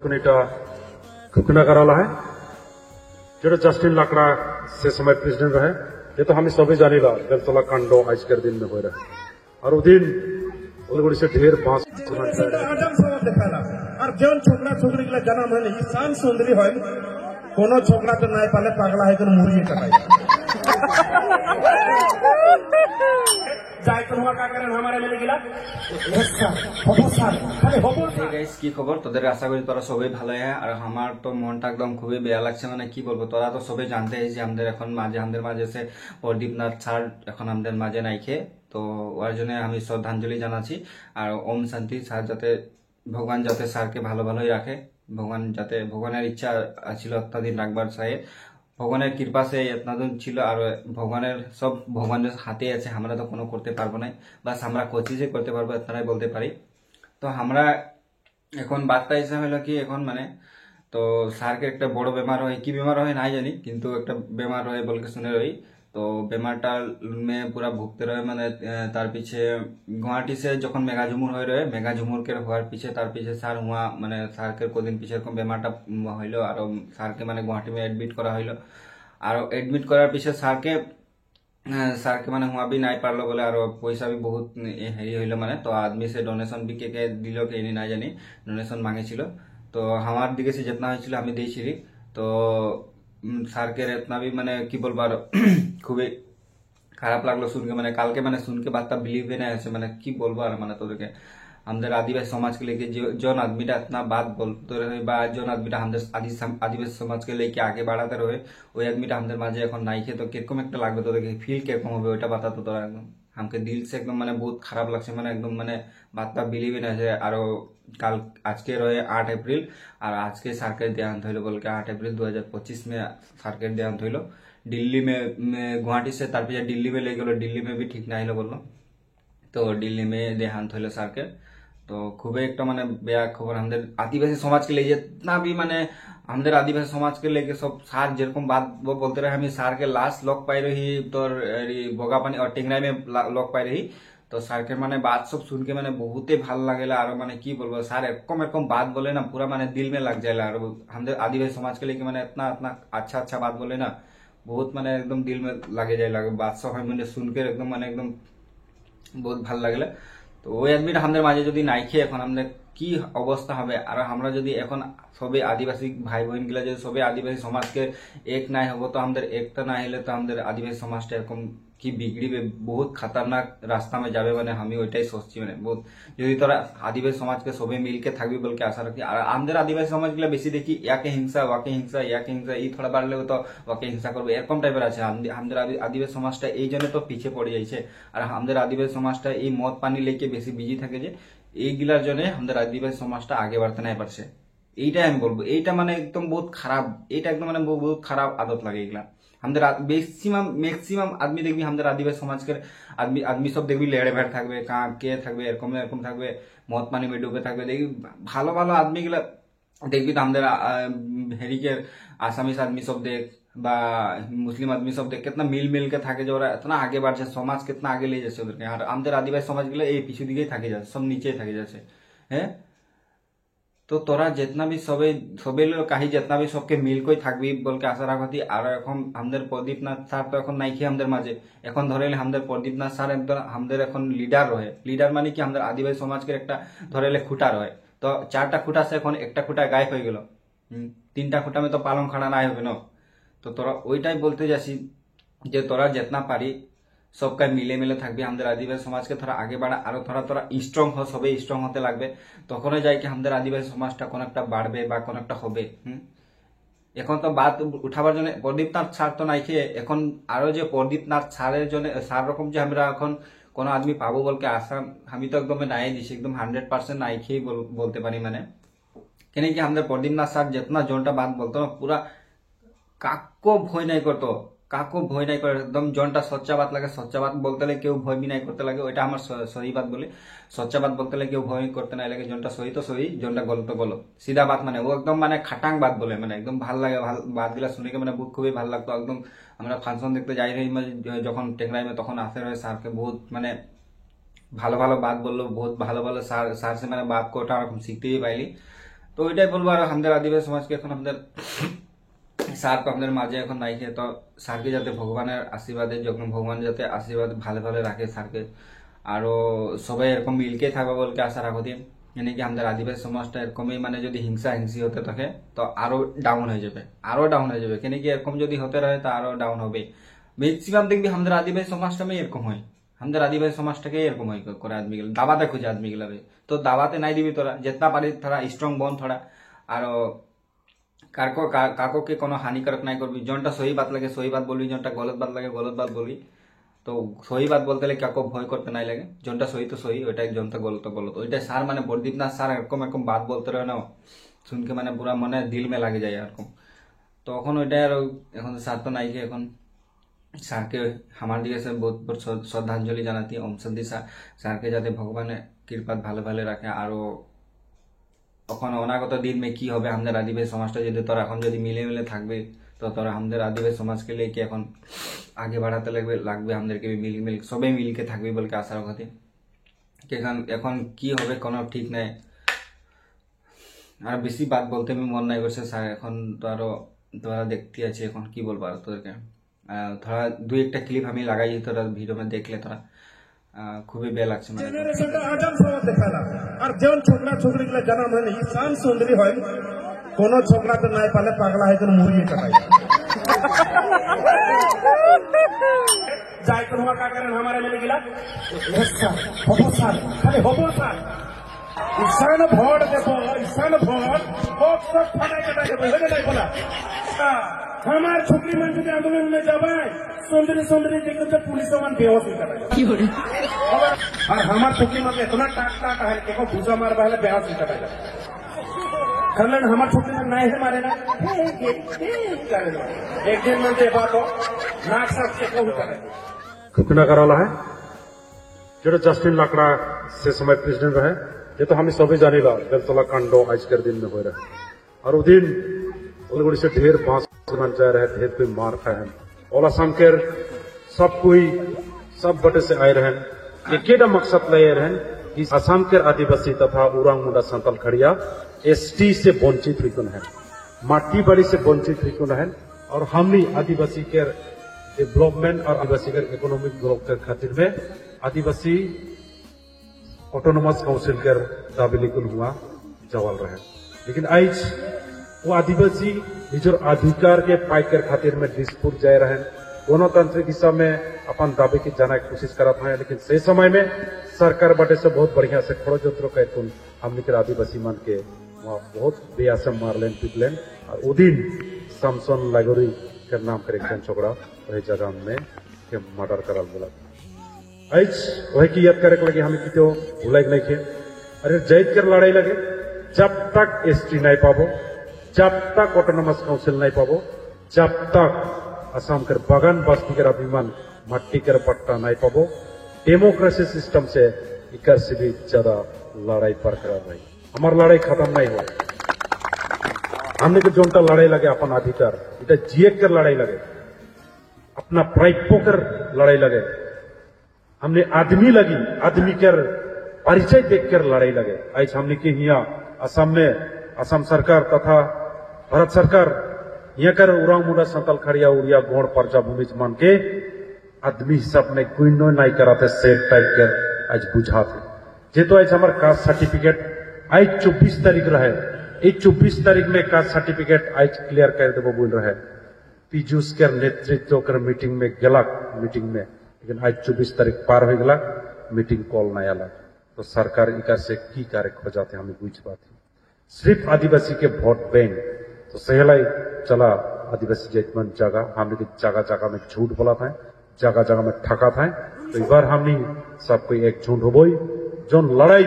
এটা घोषणा कराला है जो जस्टिन लाकड़ा से समय प्रेसिडेंट रहे ये तो हम सभी जानीला बेलतला कांड आजकल दिन में हो रहा है और वो दिन उलगुड़ी से ढेर बांस आदम समाज देखाला और जौन छोकरा छोकरी के जन्म है इंसान सुंदरी है कोनो छोकरा तो नहीं पाले पागला है तो मुर्गी कटाई যাই তোমার কাকারেন আমারে মেলে গিলা গাইস কি খবর তোদের আশা করি তোরা সবাই ভালো আছে আর আমার তো মনটা একদম খুবই বেয়া লাগছে মানে কি বলবো তোরা তো সবাই জানতে যে আমাদের এখন আমাদের মাঝে এসে প্রদীপনাথ স্যার এখন আমাদের মাঝে নাইকে তো ওর জন্য আমি শ্রদ্ধাঞ্জলি জানাচ্ছি আর ওম শান্তি স্যার যাতে ভগবান যাতে স্যারকে ভালোই রাখে ভগবান যাতে ভগবানের ইচ্ছা ছিল অত্যাদিন রাখবার সাহেব ভগবানের কৃপা সে এতদিন ছিল আর ভগবানের সব ভগবানের হাতে আছে আমরা তো কোনো করতে পারবো না বাস আমরা কোচিজে করতে পারবো এতটাই বলতে পারি তো আমরা এখন বার্তা হিসাবে হলো কি এখন মানে তো স্যারকে একটা বড় বেমার হয় কি বেমার হয় নাই জানি কিন্তু একটা বেমার হয় বলকে শুনে রই তো বেমারটা মে পুরা ভুগতে রয়ে মানে তার পিছে গুয়াহাটি সে যখন মেগা ঝুমুর হয়ে রয়ে মেগা ঝুমুরকে হওয়ার পিছে তার পিছে স্যার হুয়া মানে স্যারকে কদিন পিছে এরকম বেমারটা হইলো আর স্যারকে মানে গুয়াহাটি মে এডমিট করা হইলো আর এডমিট করার পিছে স্যারকে মানে হুয়া বি নাই পারলো বলে আর পয়সা বি বহুত হেরি হইলো মানে তো আদমি সে ডোনেশন বি কে দিল কে না জানি ডোনেশন মাঙেছিল তো আমার দিকে সে যেতনা হয়েছিল আমি দিয়েছিলি তো স্যারকে এতনা भी মানে কি বলবো আর খুবই খারাপ লাগলো শুনকে মানে কালকে মানে শুনকে বার্তা बिलीव भी नहीं আছে মানে কি বলবো আর মানে তোদেরকে আমাদের आदिवासी समाज के लेके जो आदमीটা इतना बात बोलते रहे বা जो आदमीটা আমাদের आदिवासी समाज के लेके आगे बढ़ाते रहे ওই आदमीটা আমাদের মাঝে এখন নাই তো কিরকম একটা লাগবে তোদেরকে ফিল কিরকম হবে ওইটা বাতা তো তোরা একদম हमके दिल से एकदम मैंने बहुत खराब लगছে মানে একদম মানে বার্তা बिलीव ही नहीं আর কাল আজকে রয়ে 8 अप्रैल और आज के सार्केर देहांत हईल बोल के 8 अप्रैल 2025 में सार्केर देहांत हईल दिल्ली में गुवाहाटी से तार पीछे दिल्ली में ले गलो दिल्ली में भी ठीक ना हईल बोलो तो दिल्ली में देहांत हईल सार्केर तो खूबे एक माने बेया खबर हमारे आदिवासी समाज के लिए जितना भी माने हमारे आदिवासी समाज के लेके सब सार जेरकम बात वो बोलते रहे हमें सार के लास्ट लॉक पाई रही तो बोगापानी और टेंगराई में लॉक पाई रही तो सार के माने बात सब सुन के मैंने बहुत ही ভাল लागेला और माने की बोलबो सार एरकम बात बोले ना पूरा माने दिल में लग जाएगा और हमारे आदिवासी समाज के लेके मैंने इतना अच्छा बात बोले ना बहुत माने एकदम दिल में लगे जाएगा बात सब मैंने सुन के एकदम माने एकदम बहुत ভাল लागेला তো ওই আদমিটা আমাদের মাঝে যদি নাই খেয়ে এখন আমাদের কি অবস্থা হবে আর আমরা যদি এখন সবে আদিবাসী ভাই বোন গুলা যদি সবে আদিবাসী সমাজকে এক নাই হবো তো আমাদের একটা না হলে তো আমাদের আদিবাসী সমাজটা এরকম কি বিগড়িবে বহুত খতরনাক রাস্তা में যাবে মানে আমি ওইটাই সোচছি মানে বহুত যদি তোরা আদিবাসী সমাজকে সবে মিলকে থাকবি বলকে আশা রাখি আর আমাদের আদিবাসী সমাজগুলা বেশি দেখি ইয়াকে হিংসা ওয়াকে হিংসা ইয়াকে হিংসা এই থোড়া বাড়লেও তো ওয়াকে হিংসা করবে এরকম টাইপের আছে আমাদের আদিবাসী সমাজটা এই জন্য তো পিছিয়ে পড়ে যাইছে আর আমাদের আদিবাসী সমাজটা এই মদ পানি লেকে বেশি বিজি থাকে যে এইগুলার জন্য আমাদের আদিবাসী সমাজটা আগে বাড়তে নাই পারছে এইটাই আমি বলবো এইটা মানে একদম বহুত খারাপ এইটা একদম মানে বহুত খারাপ আদত লাগে এগুলা আমাদের मैक्सिमम आदमी देखबी আমাদের आदिवासी समाज के आदमी सब देखबी लेड़े भेड़ থাকবে কে থাকবে এরকম থাকবে মদ পানি में ডুবে থাকবে দেখবি ভালো ভালো आदमी গুলা দেখবি তো আমাদের হেরিকে আসামিস आदमी सब देख বা মুসলিম आदमी सब देख कितना मिल के থাকে যে ওরা इतना आगे बढ़ছে समाज कितना आगे ले যাচ্ছে ওদেরকে আর আমাদের आदिवासी समाज গুলো এই পিছু দিকেই থাকে যাচ্ছে সব নিচেই থাকে যাচ্ছে হ্যাঁ तो तोरा जितना भी सबे लोग कहीं जितना भी सबके मिल कोई থাকবি বলকে আশা রাখতি আর এখন আমাদের প্রদীপনাথ স্যার তো এখন নাই কি আমাদের মাঝে এখন ধরেলে আমাদের প্রদীপনাথ স্যার একদম আমাদের এখন লিডার রয়ে লিডার মানে কি আমাদের আদিবাসী সমাজের একটা ধরেলে খুঁটা রয়ে তো চারটা খুঁটা সে এখন একটা খুঁটা গায়েব হয়ে গেল তিনটা খুঁটা में तो পালং খাড়া নাই হবে না তো তোরা ওইটাই বলতে যাচ্ছি যে তোরা जितना পারি सबका मिले থাকবি আমাদের আদিবাসী সমাজকে थोड़ा आगे बढ़ा আর थोड़ा স্ট্রং हो সবে স্ট্রং হতে লাগবে তখনই যায় কি আমাদের আদিবাসী সমাজটা কোন একটা বাড়বে বা কোন একটা হবে এখন তো বাত উঠাবার জন্য প্রদীপনাথ স্যার তো নাই খেয়ে এখন আরো যে প্রদীপনাথ স্যারের জন্য স্যার রকম যে আমরা এখন কোন আদমি পাবো বলকে আশা আমি তো একদম নাই দিছি একদম 100% নাই খেয়ে বলতে পারি মানে কেন কি আমাদের প্রদীপনাথ স্যার जितना जोनটা बात बोलतो ना पूरा কাকো ভয় নাই করতো কাকো ভয় নাই করে একদম জনটা সচ্চা বাত লাগে সচ্চা বাত বলতে লাগে কেউ ভয় বি নাই করতে লাগে ওইটা আমার সহি বাত বলে সচ্চা বাত বলতে লাগে কেউ ভয় করতে নাই লাগে জনটা সহি তো সহি জনটা গলত তো গলত সিধা বাত মানে ও একদম মানে খাটাং বাত বলে মানে একদম ভাল লাগে বাত গুলা শুনে মানে বুক খুবই ভাল লাগতো একদম আমরা ফাংশন দেখতে যাই রই যখন টেংরাই में তখন আসে রয়ে স্যারকে বহুত মানে ভালো ভালো বাত বললো বহুত ভালো ভালো স্যার সে মানে বাত কোটা এরকম শিখতেই পাইলি তো ওইটাই বলবো। আর আমাদের আদিবাসী সমাজকে এখন আমাদের স্যার তো আমাদের মাঝে এখন নাই, তো স্যারকে যাতে ভগবানের আশীর্বাদে, যখন ভগবান যাতে আশীর্বাদ ভালো ভালো রাখে স্যারকে, আরো সবাই এরকম মিলকে থাকবে বলকে আশা রাখো দিন। মানে কি আমাদের আদিবাসী সমাজটা এরকমই, মানে যদি হিংসা হিংসি হতে থাকে তো আরো ডাউন হয়ে যাবে, আরো ডাউন হয়ে যাবে। কেন কি এরকম যদি হতে রহে তো আরো ডাউন হবে। ম্যাক্সিমাম দেখবি আমাদের আদিবাসী সমাজটা এরকম হয়, আমাদের আদিবাসী সমাজটাকে এরকম হয় করে আদমি গেলে দাবাতে খুঁজে আদমি গেলে। তো দাবাতে নাই দিবি তোরা, যেতনা পারি থোড়া স্ট্রং বন থোড়া, আর কাকো के कोनो हानिकारक नहीं करबी। जोनटा सही बात लगे सही बात बोलबी, जोनटा गलत बात लगे गलत बात बोलबी। तो सही बात बोलते लगे काको भय करते नहीं लगे, जोनटा सही तो सही, ओटा जोनटा गलत तो गलत। ओइटा सार माने बरदीपनाथ सार एरकम एरकम बात बोलते रहे ना, सुन के माने पूरा मने दिल में लागे जाए एरकम। तो এখন ওইটা আর এখন স্যার তো নাই, এখন স্যারকে আমার দিকে সে বহুত বহুত শ্রদ্ধাঞ্জলি জানাতি ওম শান্তি স্যারকে যাতে ভগবানের কৃপাত ভালো ভালো রাখে। আরো তখন অনাগত দিন মে কি হবে আমাদের আদিবাসী সমাজটা যদি তোরা এখন যদি মিলে মিলে থাকবে, তো তোরা আমাদের আদিবাসী সমাজকে লেকে এখন আগে বাড়াতে লাগবে আমাদেরকে মিল সবাই মিলকে থাকবে বলকে আশা রাখতে। এখন কি হবে কোনো ঠিক নাই, আর বেশি বাত বলতে আমি মন নাই করছে স্যার। এখন তো আরো তোরা দেখতে আছে, এখন কি বলবো আর তোদেরকে। थोड़ा दो एक क्लिप हमें लगाई তোরা ভিডিও में देख ले, তোরা খুবই বেয়া লাগছে। মানে জেনারেশনটা আজম সমাজ দেখালা। আর যেমন ছোকরা ছোকরি গুলা জন্ম হয় ইনসান সুন্দরী হয়, কোন ছোকরা তো নাই পালে পাগলা হয় তোর মুড়িয়ে কাটাই যাই। তোর का करें हमारे मिले गिला खाली हबो सर ईशान भोट देव ईशान भोट सब फाटा कटा देव नहीं बोला। हमार छोकरी मन जो आंदोलन में जाबे सुंदरी सुंदरी देख तो पुलिस मन बेहोश हो जाए। और हमार छोकरी मन इतना टाक टाक है कि को भूसा मार पहले बेहोश हो जाए। खलन हमार छोकरी मन नहीं है मारे ना एक दिन मन दे बात हो नाक साथ से कहू करे घटना कराला है जो जस्टिन लाकड़ा से समय प्रेसिडेंट रहे। ये तो हम सभी जानीला बेलतला कांड आज के दिन में हो रहा है। और वो दिन उलगुड़ी से ढेर बांस जा रहे, ढेर कोई मार खाए हैं। ओला संकेर सब कोई सब बटे से आए रहे, एक मकसद ले रहे कि असम के आदिवासी तथा उरांग मुंडा संतल खड़िया एसटी से वंचित हुई है, माटी बाड़ी से वंचित हुई है। और हमने आदिवासी के डेवलपमेंट और आदिवासी के इकोनॉमिक ग्रोथ के खातिर में आदिवासी ऑटोनोमस काउंसिल के दाबी लिखुल हुआ जवाल रहे। लेकिन आज वो आदिवासी निजर अधिकार के पाइकर खातिर में डिस्पुट जाए रहे, गणतांत्रिक हिसाब में अपन दावे की जाना की कोशिश करा था। लेकिन से समय में सरकार बटे से बहुत बढ़िया से खड़ो जोत्रो कहतुन हमने के आदिवासी मन के वहाँ बहुत बेया से मारलेन पीटलेन। और वो दिन समसन लागोरी के नाम कर एक छोकरा वही जगह में के मर्डर कराल बोला। आज वही की याद करे लगे हमें कितो भूलाइ नहीं थे। अरे जैत कर लड़ाई लगे जब तक एसटी नहीं पाबो, जब तक ऑटोनोमस काउंसिल नहीं पाबो, जब तक असम के बागान बस्ती के अभिमान मट्टी के पट्टा नहीं पाबो, डेमोक्रेसी सिस्टम से इकर से भी ज्यादा लड़ाई बरकरार रही। हमार लड़ाई खत्म नहीं हुआ। हमने को जोनटा लड़ाई लगे अपन अधिकार इटा जिए कर लड़ाई लगे, अपना प्राइपो कर लड़ाई लगे। हमने आदमी लगी आदमी कर परिचय देखकर लड़ाई लगे। आज हमने के यहाँ असम में असम सरकार तथा भारत सरकार यहाँ कर उरांग मुंडा संतल खड़िया उड़िया गोड़ पर्जा भूमि मान के आदमी हिसाब में कोई नहीं कराते सेट टाइप कर आज बुझाते। जे तो आज हमारे कास्ट सर्टिफिकेट आज 24 तारीख रहे, 24 तारीख में कास्ट सर्टिफिकेट आज क्लियर कर देव बोल रहे। पीयूष के नेतृत्व कर मीटिंग में गला मीटिंग में, लेकिन आज 24 तारीख पार हो गला, मीटिंग कॉल नहीं आला। तो सरकार इकार से की कार्य खोजाते हमें बुझ पाती। सिर्फ आदिवासी के वोट बैंक तो सहलाई चला आदिवासी जैतमन जगह हमने जगह जगह में झूठ बोला था, जगह जगह में ठका था। तो इस बार हमने सब कोई एक झूठ हो बोई। जो लड़ाई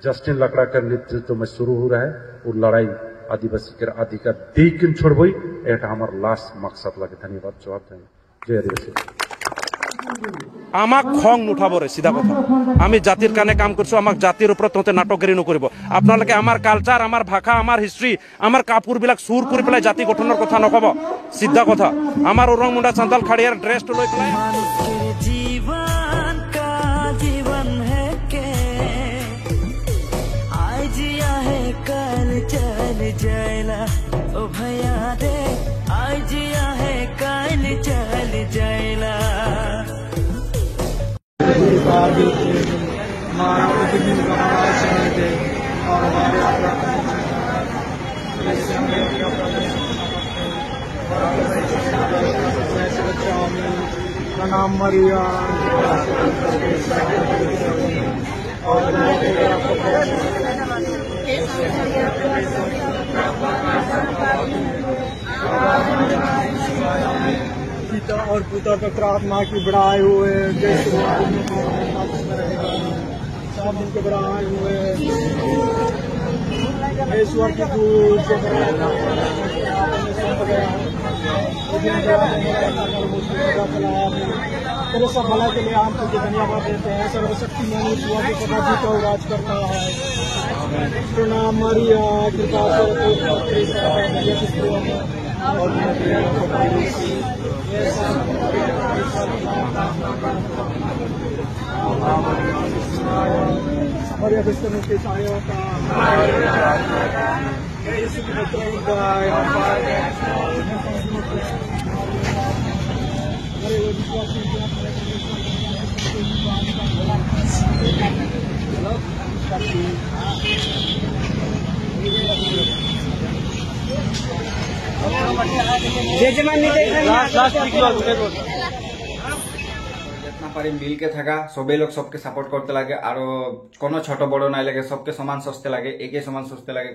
जस्टिन लाकड़ा के नेतृत्व में शुरू हो रहा है, वो लड़ाई आदिवासी के अधिकार देकिन छोड़ बोई। एक हमार लास्ट मकसद लगे। धन्यवाद। जवाब दें जय आदिवासी। আমাক খং নুঠাব রে সিধা কথা। আমি জাতির কানে কাম করছো, আমাক জাতির উপর তোতে নাটকগিরি নকৰিব। আপোনালোকে আমার কালচার আমার ভাষা আমার হিস্ট্রি আমার কাপড় বিলাক সুর করে পেলাই জাতি গঠনের কথা নকব। সিধা কথা আমার উরাং মুন্ডা সান্তাল খাড়িয়ার ড্রেস লৈ পেলাই जीवन का जीवन है के आज या है कल ओ भैया रे आज आहे काल चल जायला नाम मरिया पिता और पुत्र पवित्र आत्मा की बढ़ाए हुए सब दिन के बढ़ाए हुए ईश्वर की दूर से तेरे सब भला के लिए हम तुझे धन्यवाद देते हैं। सर्वशक्ति में ईश्वर की सदा जीता और राज करता है। प्रणाम मरिया कृपा मरिया विष्णु के सायों का जितना पारी मिल के থাকা সবাই লোক सबके सपोर्ट करते लगे और कोनो छोट बड़ो नहीं लगे सबके समान सस्ते लगे एक समान सस्ते लगे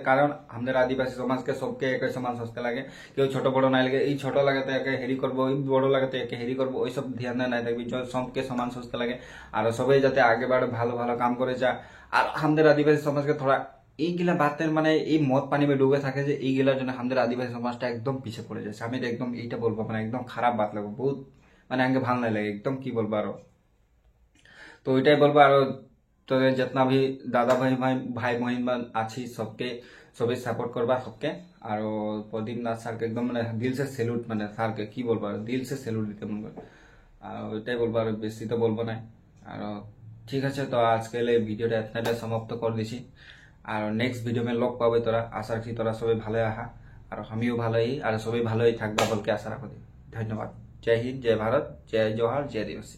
कारण हमारे आदिवासी समाज के सबके एक समान सस्ते लगे क्यों छोट बड़ो नहीं लगे छोट लगे तो एक हेरी करबो बड़ो लगे तो एक हेरी करबो ওই সব ध्यान नहीं থাকবে सबके समान सस्ते लगे और सबाई যাতে आगे बढ़े ভালো ভালো काम करे जा और हमारे आदिवासी समाज के थोड़ा এইগুলা বাতের মানে এই মদ পানি में ডুবে থাকে যে এইগুলার জন্য আমাদের আদিবাসী সমাজটা একদম পিছিয়ে পড়ে যাচ্ছে আমি একদম এইটা বলবো মানে একদম খারাপ বাত লাগবে বহুত মানে আমাকে ভালো না লাগে একদম কি বলবো আরো তো ওইটাই বলবো আরো তোদের जितना भी दादा भाई भाई बहन आछी सबके सबै सपोर्ट करबा सबके और प्रदीप नाथ सर के एकदम মানে दिल से सैल्यूट মানে सर के কি বলবো दिल से सैल्यूट দিতে মন করে আর ওইটাই বলবো আর বেশি তো বলবো না আর ঠিক আছে তো আজকে এই ভিডিওটা এতটাই সমাপ্ত করে দিছি আর নেক্সট ভিডিও में লগ পাবে তোরা আশা রাখছি তোরা সবাই ভালো আহা আর আমিও ভালোই আর সবাই ভালোই থাকবা বলকে আশা রাখি ধন্যবাদ जय हिंद जय भारत जय जोहार जय दिवसी।